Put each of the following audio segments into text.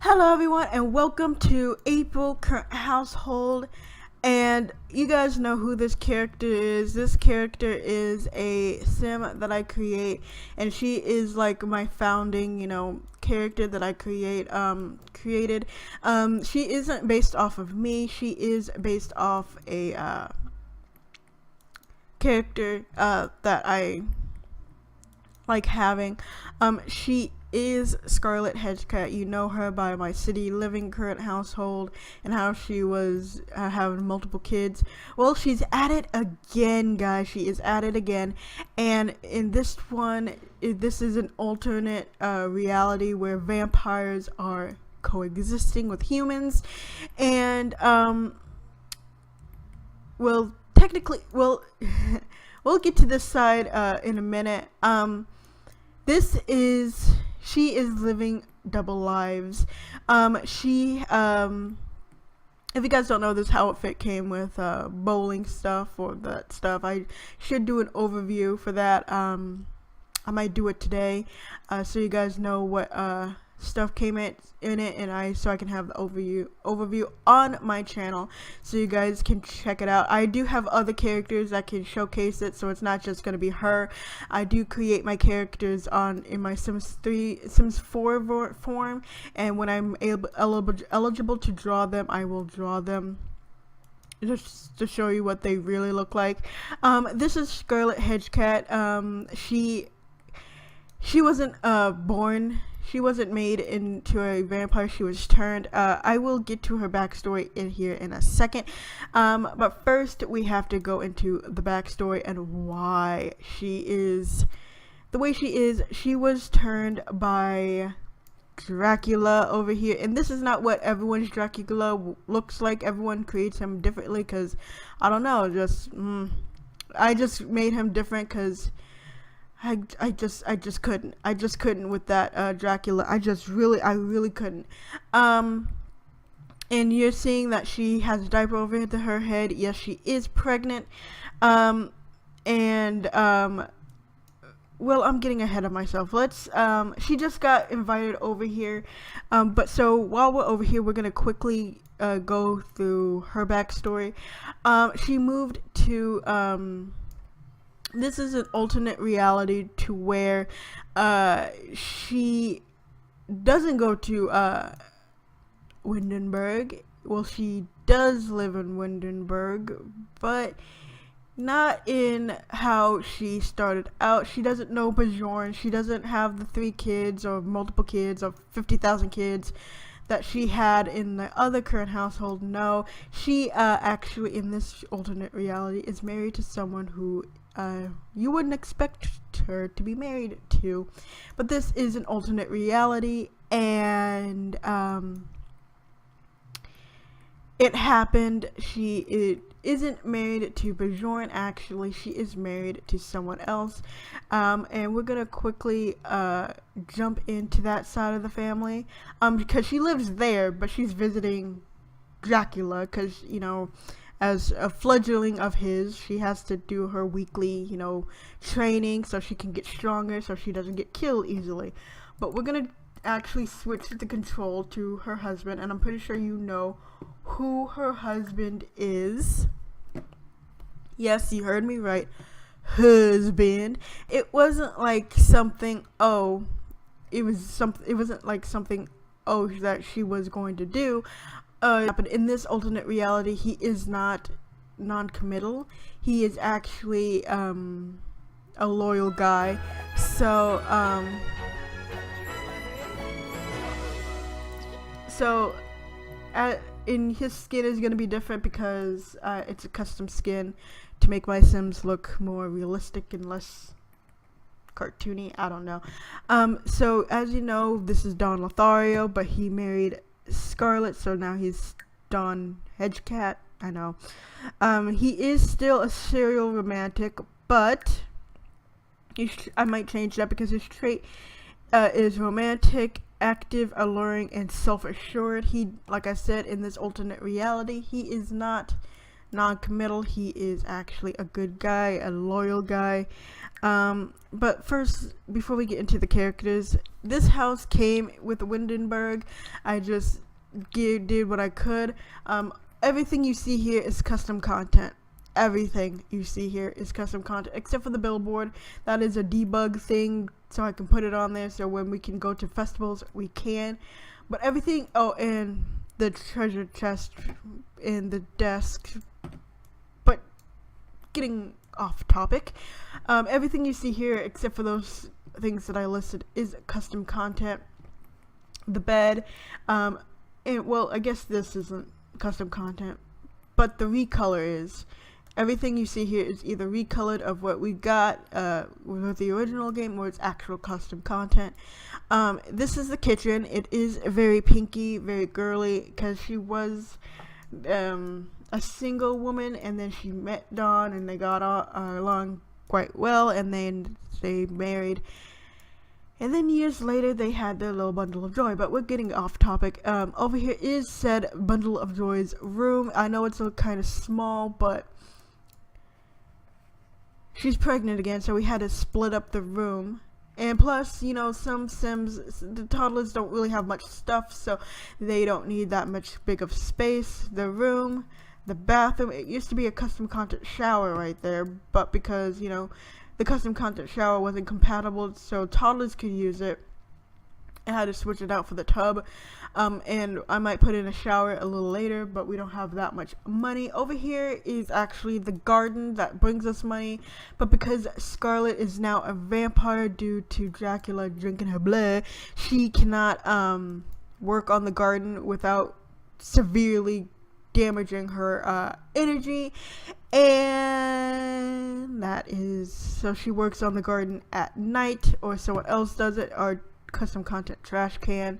Hello everyone and welcome to April Current Household. And you guys know who this character is. This character is a sim that I create, and she is like my founding, character that I created. She isn't based off of me. She is based off a character that I like having. She is Scarlet Hedgecat. You know her by my city living current household and how she was having multiple kids. Well, she's at it again, guys. She is at it again, and in this one, this is an alternate reality where vampires are coexisting with humans, and well, technically, well, we'll get to this side in a minute. She is living double lives. If you guys don't know, this outfit came with bowling stuff or that stuff. I should do an overview for that. I might do it today, so you guys know what stuff came in it, and so I can have the overview on my channel, so you guys can check it out. I do have other characters that can showcase it, so it's not just gonna be her. I do create my characters in my Sims 4 form, and when I'm eligible to draw them, I will draw them just to show you what they really look like. This is Scarlet Hedgecat. She wasn't born. She wasn't made into a vampire. She was turned. I will get to her backstory in here in a second. But first, we have to go into the backstory and why she is the way she is. She was turned by Dracula over here, and this is not what everyone's Dracula looks like. Everyone creates him differently because I don't know. I just made him different because I just couldn't with that Dracula. I really couldn't. And you're seeing that she has a diaper over her head. Yes, she is pregnant. Well, I'm getting ahead of myself. She just got invited over here. But so while we're over here, we're gonna quickly go through her backstory. She moved to this is an alternate reality to where she doesn't go to Windenburg. Well, she does live in Windenburg, but not in how she started out. She doesn't know Bajorn. She doesn't have the 3 kids or multiple kids or 50,000 kids that she had in the other current household. No, she actually in this alternate reality is married to someone who you wouldn't expect her to be married to, but this is an alternate reality, and it happened. She isn't married to Bajorn. Actually, she is married to someone else, and we're gonna quickly jump into that side of the family, because she lives there, but she's visiting Dracula because, as a fledgling of his, she has to do her weekly, training so she can get stronger, so she doesn't get killed easily. But we're gonna actually switch the control to her husband, and I'm pretty sure you know who her husband is. Yes, you heard me right. Husband. It wasn't like something, it wasn't like something, that she was going to do. But in this alternate reality, he is not non-committal. He is actually a loyal guy. So in his skin is going to be different because it's a custom skin to make my Sims look more realistic and less cartoony. I don't know. So as you know, this is Don Lothario, but he married Scarlet, so now he's Don Hedgecat. I know. He is still a serial romantic, but I might change that because his trait is romantic, active, alluring, and self-assured. Like I said, in this alternate reality, he is not non-committal. He is actually a good guy, a loyal guy. But first, before we get into the characters, this house came with Windenburg. I just did what I could. Everything you see here is custom content. Everything you see here is custom content, except for the billboard. That is a debug thing, so I can put it on there, so when we can go to festivals, we can. But everything, oh, and the treasure chest in the desk. But getting off topic, everything you see here, except for those things that I listed, is custom content. The bed, and well, I guess this isn't custom content, but the recolor is. Everything you see here is either recolored of what we got with the original game, or it's actual custom content. This is the kitchen. It is very pinky, very girly, because she was a single woman, and then she met Don, and they got along quite well, and then they married. And then years later, they had their little bundle of joy. But we're getting off topic. Over here is said bundle of joy's room. I know it's a kind of small, but she's pregnant again, so we had to split up the room. And plus, you know, some Sims, the toddlers don't really have much stuff, so they don't need that much big of space. The room, the bathroom, it used to be a custom content shower right there, but because, you know, the custom content shower wasn't compatible, so toddlers could use it, I had to switch it out for the tub. And I might put in a shower a little later, but we don't have that much money. Over here is actually the garden that brings us money, but because Scarlet is now a vampire due to Dracula drinking her blood, she cannot work on the garden without severely damaging her energy, and that is, so she works on the garden at night, or someone else does it. Our custom content trash can,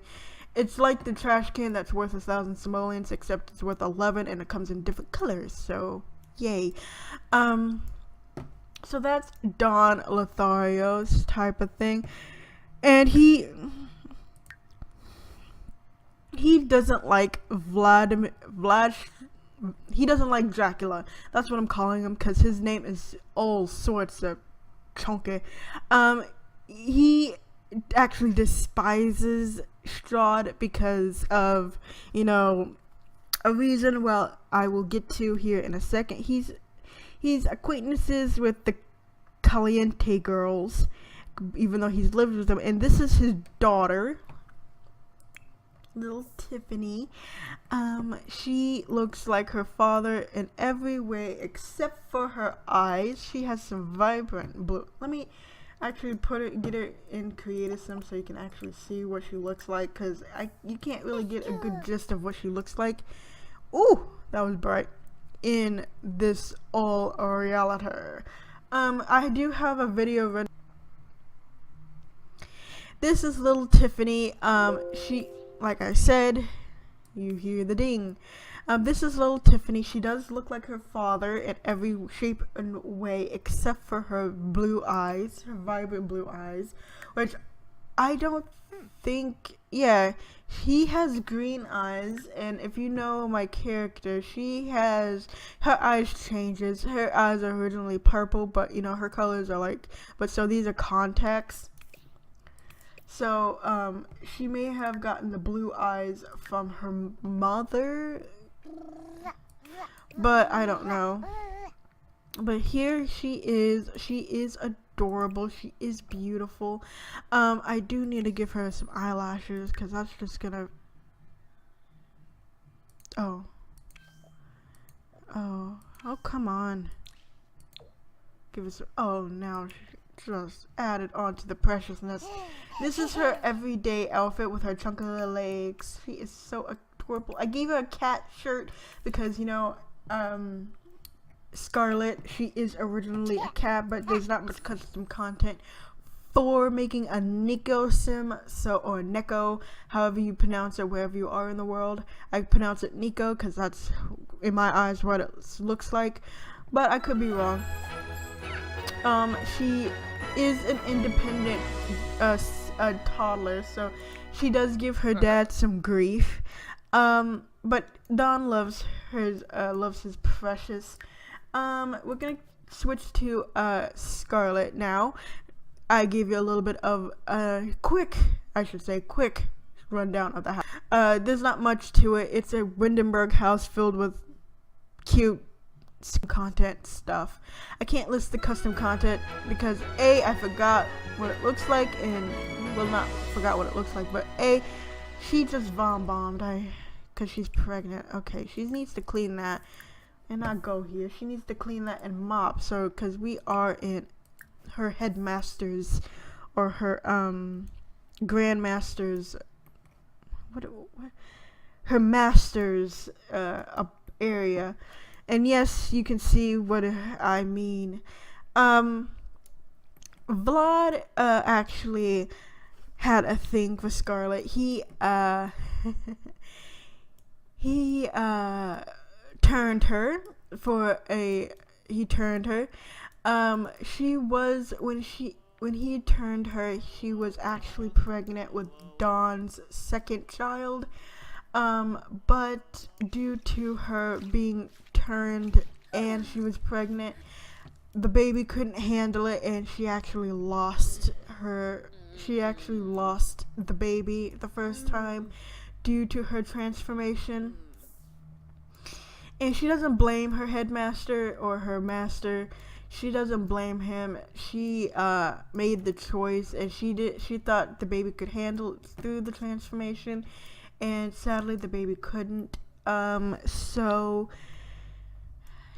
it's like the trash can that's worth 1,000 simoleons, except it's worth 11 and it comes in different colors, so yay. So that's Don Lothario's type of thing, and he doesn't like he doesn't like Dracula. That's what I'm calling him, because his name is all sorts of chunky. He actually despises Strahd because of, you know, a reason, well, I will get to here in a second. He's acquaintances with the Caliente girls, even though he's lived with them, and this is his daughter, little Tiffany. She looks like her father in every way except for her eyes. She has some vibrant blue. Let me actually get her in Creative Sim so you can actually see what she looks like, because you can't really get a good gist of what she looks like. Ooh, that was bright in this all reality. I do have a video ready. This is little Tiffany. She, like I said, you hear the ding. This is little Tiffany. She does look like her father in every shape and way except for her blue eyes, her vibrant blue eyes, which I don't think, yeah, he has green eyes, and if you know my character, she has, her eyes changes. Her eyes are originally purple, but you know, her colors are like, but so these are contacts. So, she may have gotten the blue eyes from her mother, but I don't know. But here she is adorable, she is beautiful. I do need to give her some eyelashes, because that's just gonna, oh, come on. Give us, oh, now she just added on to the preciousness. This is her everyday outfit with her chunky little legs. She is so adorable. I gave her a cat shirt because, you know, Scarlet, she is originally a cat, but there's not much custom content for making a Nico sim, so, or Neko, however you pronounce it wherever you are in the world. I pronounce it Nico because that's, in my eyes, what it looks like, but I could be wrong. She is an independent toddler, so she does give her dad some grief. But Don loves his precious. We're gonna switch to Scarlet now. I gave you a little bit of quick rundown of the house. There's not much to it. It's a Windenburg house filled with cute content stuff. I can't list the custom content because A, I forgot what it looks like, and well, not forgot what it looks like, but A, she just bombed because she's pregnant. Okay, she needs to clean that and not go here. She needs to clean that and mop. So because we are in her headmaster's or her grandmaster's her master's area. And yes, you can see what I mean. Vlad actually had a thing for Scarlet. He turned her he turned her. When he turned her, she was actually pregnant with Dawn's second child. But due to her being turned and she was pregnant, the baby couldn't handle it, and she actually lost the baby the first time due to her transformation. And she doesn't blame her headmaster or her master. She doesn't blame him. She made the choice, and she thought the baby could handle it through the transformation, and sadly the baby couldn't. So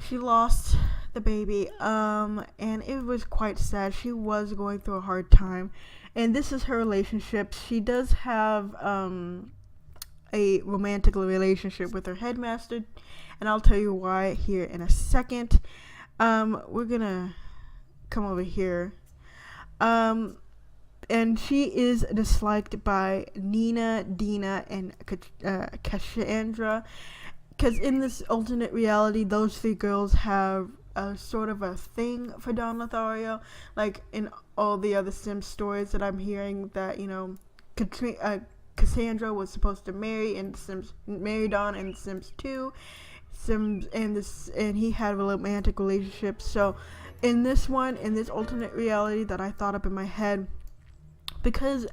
she lost the baby, and it was quite sad. She was going through a hard time, and this is her relationship. She does have a romantic relationship with her headmaster, and I'll tell you why here in a second. We're gonna come over here. And she is disliked by Nina, Dina, and Cassandra, because in this alternate reality, those three girls have a sort of a thing for Don Lothario. Like in all the other Sims stories that I'm hearing, that Cassandra was supposed to marry Don in Sims 2. And he had a romantic relationship. So in this alternate reality that I thought up in my head, because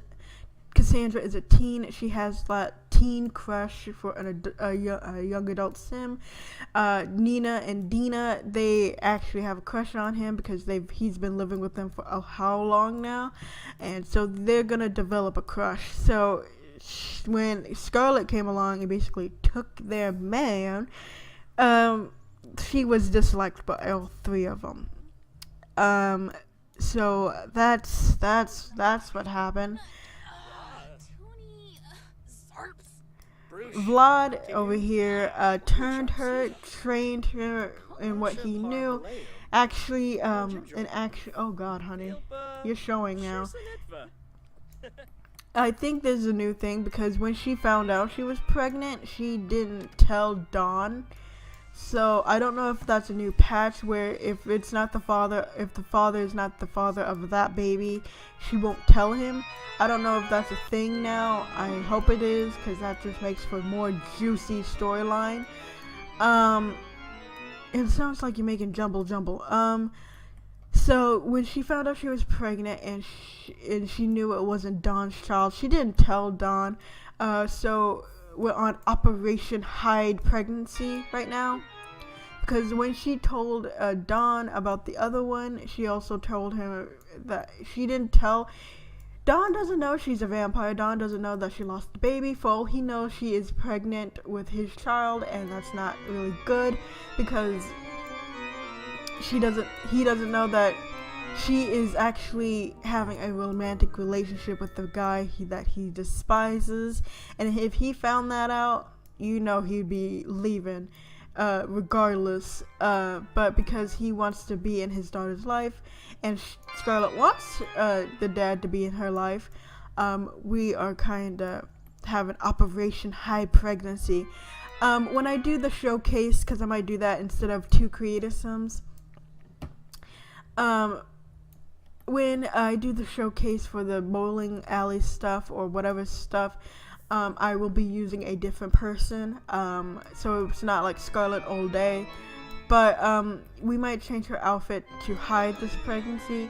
Cassandra is a teen, she has that teen crush for a young adult Sim. Nina and Dina, they actually have a crush on him because he's been living with them for how long now, and so they're gonna develop a crush. So when Scarlet came along and basically took their man, she was disliked by all three of them. So that's what happened. Vlad over here turned her, trained her in what he knew. Actually, oh God, honey, you're showing now. I think there's a new thing, because when she found out she was pregnant, she didn't tell Dawn. So I don't know if that's a new patch where if the father is not the father of that baby, she won't tell him. I don't know if that's a thing now. I hope it is, because that just makes for a more juicy storyline. It sounds like you're making jumble. So when she found out she was pregnant and she knew it wasn't Dawn's child, she didn't tell Dawn. So we're on Operation Hide Pregnancy right now, because when she told Dawn about the other one, she also told him that she didn't tell. Dawn doesn't know she's a vampire. Dawn doesn't know that she lost the baby. For all he knows, she is pregnant with his child, and that's not really good, because he doesn't know that she is actually having a romantic relationship with the guy that he despises. And if he found that out, he'd be leaving regardless. But because he wants to be in his daughter's life, and Scarlet wants the dad to be in her life, we are kind of having Operation High Pregnancy. When I do the showcase, because I might do that instead of 2 creative Sims, when I do the showcase for the bowling alley stuff or whatever stuff, I will be using a different person. So it's not like Scarlet all day, but we might change her outfit to hide this pregnancy.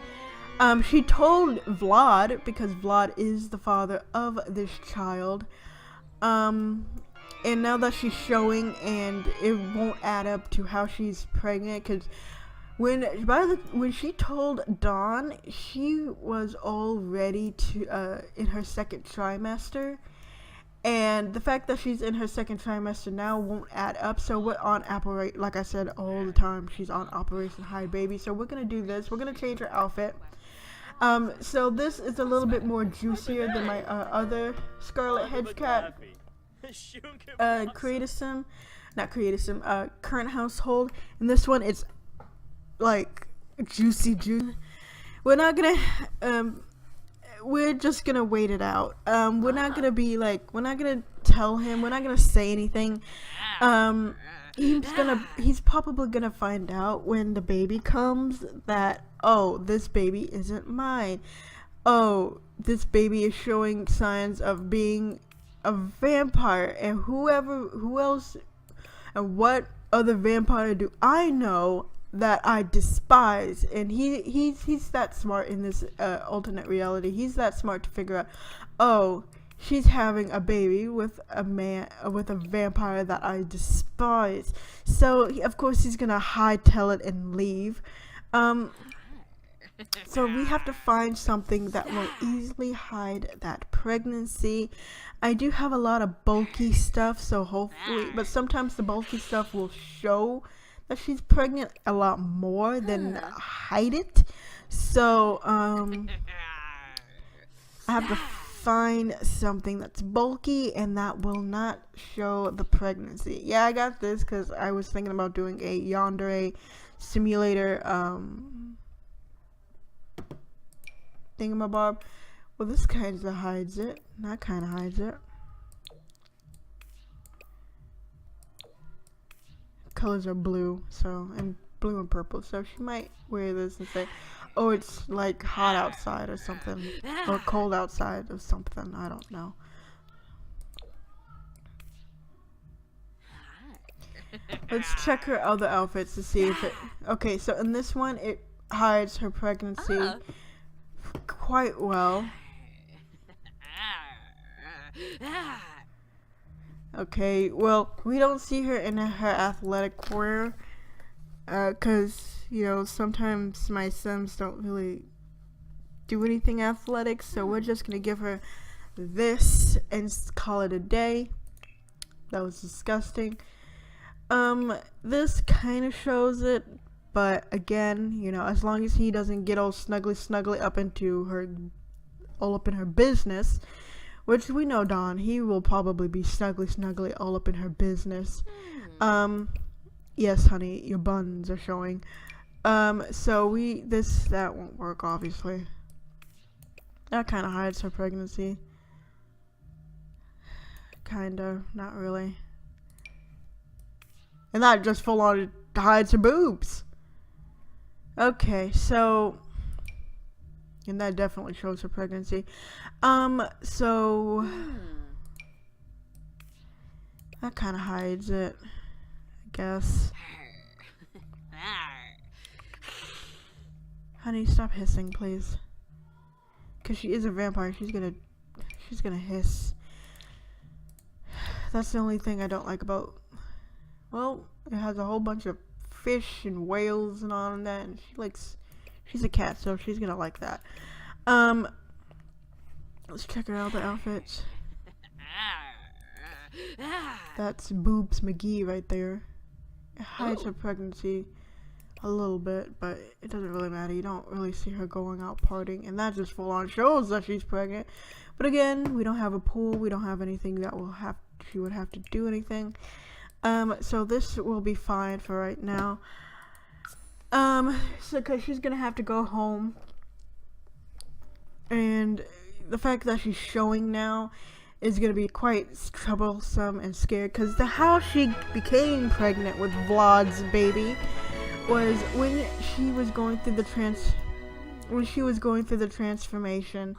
She told Vlad, because Vlad is the father of this child. And now that she's showing, and it won't add up to how she's pregnant, because when she told Dawn, she was already in her second trimester, and the fact that she's in her second trimester now won't add up. So we're on like I said all the time, she's on Operation Hide Baby. So we're gonna do this. We're gonna change her outfit. So this is a little bit more juicier than my other Scarlet Hedge Cat current household. And this one, it's like juicy. We're not gonna we're just gonna wait it out. We're not gonna tell him, we're not gonna say anything. He's probably gonna find out when the baby comes that, oh, this baby isn't mine. Oh, this baby is showing signs of being a vampire, and who else, and what other vampire do I know that I despise? And he's that smart in this alternate reality. He's that smart to figure out, oh, she's having a baby with a vampire that I despise. So of course he's gonna hightail it and leave. So we have to find something that will easily hide that pregnancy. I do have a lot of bulky stuff, so hopefully, but sometimes the bulky stuff will show that she's pregnant a lot more than hide it. So I have to find something that's bulky and that will not show the pregnancy. Yeah, I got this because I was thinking about doing a yandere simulator thingamabob. Well, this kind of hides it. That kind of hides it. Colors are blue, and blue and purple, so she might wear this and say, oh, it's like hot outside or something, or cold outside or something. I don't know. Let's check her other outfits to see if it... Okay, so in this one, it hides her pregnancy quite well. Okay, well, we don't see her in her athletic wear, because, you know, sometimes my Sims don't really do anything athletic, so we're just gonna give her this and call it a day. That was disgusting. This kind of shows it, but again, you know, as long as he doesn't get all snuggly up into her, all up in her business, which we know Don, he will probably be snuggly all up in her business. Yes, honey, your buns are showing. So that won't work, obviously. That kind of hides her pregnancy. Kinda, not really. And that just full on hides her boobs. Okay, so, and that definitely shows her pregnancy. So that kind of hides it, I guess. Honey, stop hissing, please. Cause she is a vampire. She's gonna hiss. That's the only thing I don't like about. Well, it has a whole bunch of fish and whales and all of that, and she's a cat, so she's gonna like that. Let's check her out the outfits. That's Boobs McGee right there. It hides her pregnancy a little bit, but it doesn't really matter. You don't really see her going out partying, and that just full on shows that she's pregnant. But again, we don't have a pool. We don't have anything that she would have to do anything. So this will be fine for right now. So cause she's gonna have to go home, and the fact that she's showing now is gonna be quite troublesome and scared, cause how she became pregnant with Vlad's baby was when she was going through the transformation,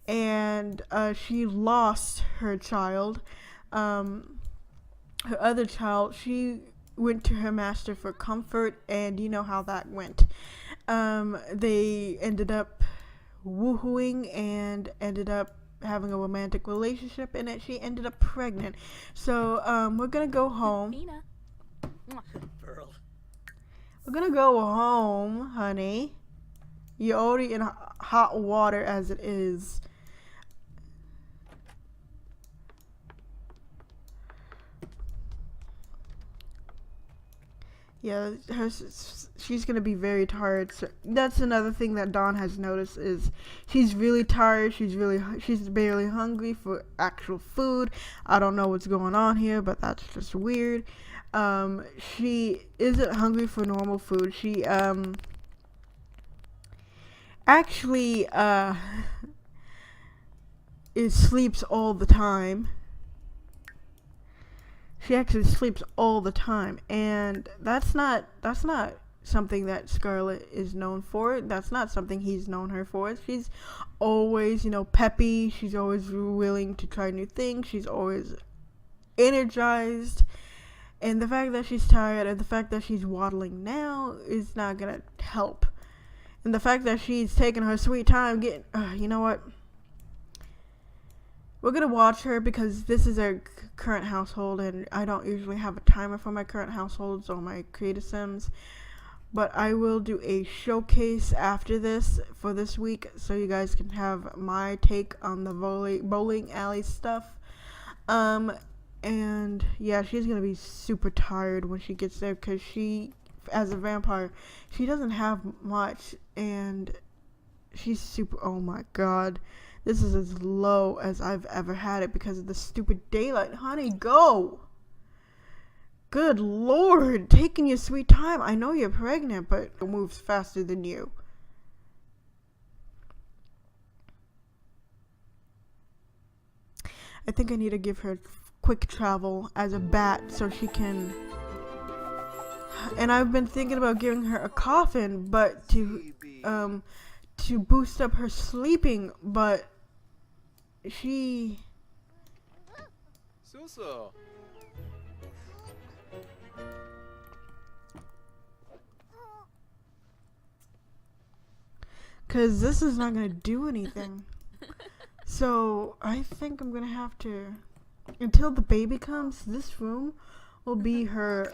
and she lost her child. Her other child, she went to her master for comfort, and you know how that went. They ended up woohooing and ended up having a romantic relationship, and that she ended up pregnant. So we're gonna go home. We're gonna go home, honey. You're already in hot water as it is. Yeah, she's gonna be very tired. So that's another thing that Dawn has noticed is she's really tired. She's barely hungry for actual food. I don't know what's going on here, but that's just weird. She isn't hungry for normal food. She actually sleeps all the time. She actually sleeps all the time, and that's not something that Scarlet is known for. That's not something he's known her for. She's always, peppy. She's always willing to try new things. She's always energized. And the fact that she's tired and the fact that she's waddling now is not gonna help. And the fact that she's taking her sweet time getting, you know what? We're gonna watch her because this is our current household, and I don't usually have a timer for my current households or my creative sims. But I will do a showcase after this for this week, so you guys can have my take on the bowling alley stuff. And yeah, she's gonna be super tired when she gets there because she, as a vampire, she doesn't have much, and she's super. Oh my god. This is as low as I've ever had it because of the stupid daylight. Honey, go! Good lord, taking your sweet time. I know you're pregnant, but it moves faster than you. I think I need to give her quick travel as a bat so she can... And I've been thinking about giving her a coffin, but to boost up her sleeping, but she... So. Because this is not going to do anything. So I think I'm going to have to... Until the baby comes, this room will be her...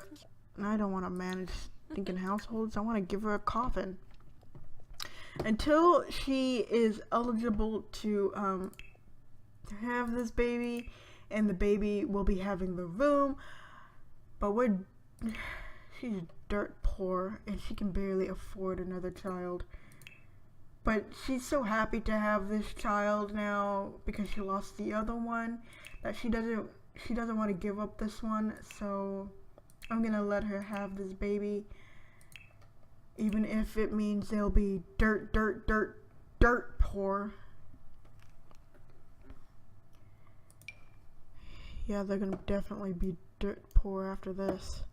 And I don't want to manage thinking households. I want to give her a coffin. Until she is eligible to have this baby, and the baby will be having the room, but she's dirt poor and she can barely afford another child, but she's so happy to have this child now because she lost the other one that she doesn't want to give up this one. So I'm gonna let her have this baby, even if it means they'll be dirt poor. Yeah, they're gonna definitely be dirt poor after this.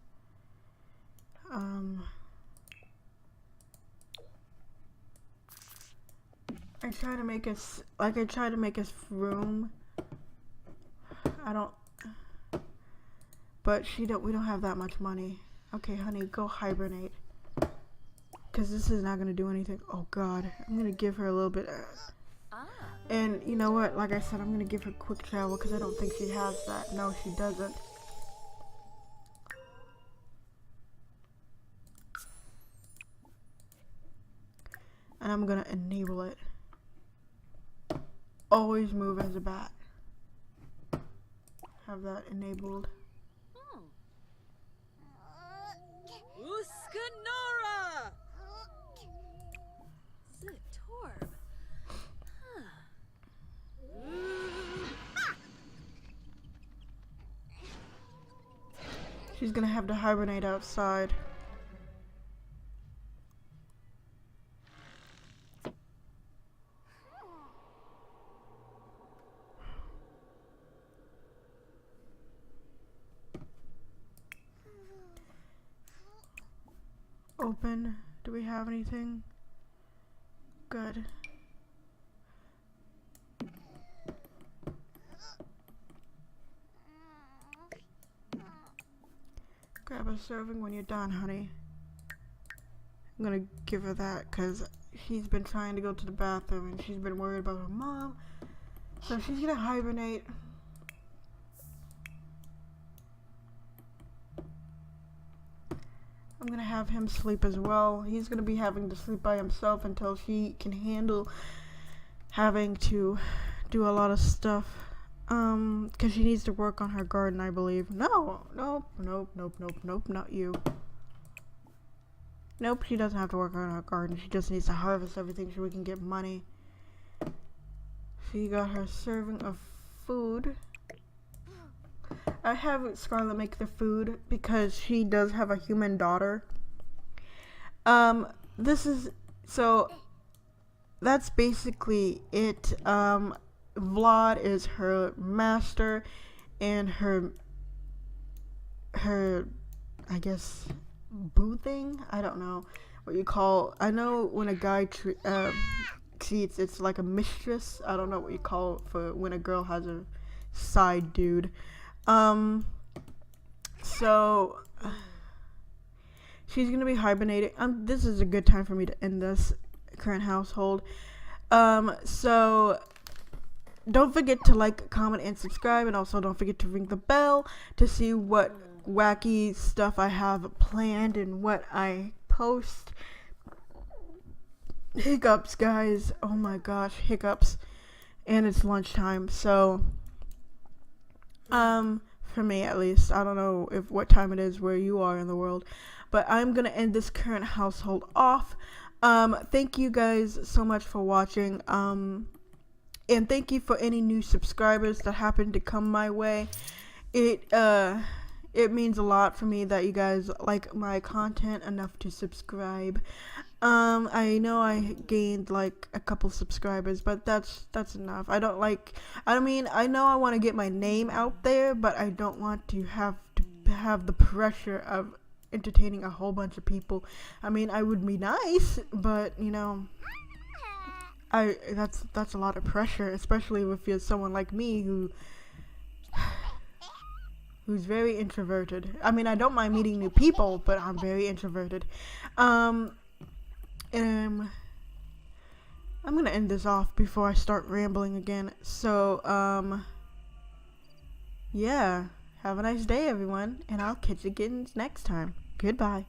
I try to make us room. But we don't have that much money. Okay, honey, go hibernate. Because this is not going to do anything. Oh, God. I'm going to give her a little bit. And you know what? Like I said, I'm going to give her quick travel because I don't think she has that. No, she doesn't. And I'm going to enable it. Always move as a bat. Have that enabled. Uskanora! Zitorb. She's gonna have to hibernate outside. Open. Do we have anything? Good. Grab a serving when you're done, honey. I'm gonna give her that because she's been trying to go to the bathroom and she's been worried about her mom. So she's gonna hibernate. I'm gonna have him sleep as well. He's gonna be having to sleep by himself until she can handle having to do a lot of stuff. Cause she needs to work on her garden, I believe. No, nope, not you. Nope, she doesn't have to work on her garden. She just needs to harvest everything so we can get money. She got her serving of food. I have Scarlet make the food because she does have a human daughter. That's basically it. Vlad is her master and her I guess boo thing. I don't know what you call. I know when a guy cheats, it's like a mistress. I don't know what you call it for when a girl has a side dude. So she's gonna be hibernating. This is a good time for me to end this current household. So don't forget to like, comment, and subscribe, and also don't forget to ring the bell to see what wacky stuff I have planned and what I post. Hiccups, guys. Oh my gosh, hiccups. And it's lunchtime, so for me at least. I don't know what time it is where you are in the world, but I'm gonna end this current household off. Thank you guys so much for watching. And thank you for any new subscribers that happen to come my way. It means a lot for me that you guys like my content enough to subscribe. I know I gained like a couple subscribers, but that's enough. I know I want to get my name out there, but I don't want to have the pressure of entertaining a whole bunch of people. I mean, I would be nice, but you know, that's a lot of pressure, especially if you're someone like me who's very introverted. I mean, I don't mind meeting new people, but I'm very introverted. And I'm gonna end this off before I start rambling again. So, yeah. Have a nice day, everyone, and I'll catch you again next time. Goodbye.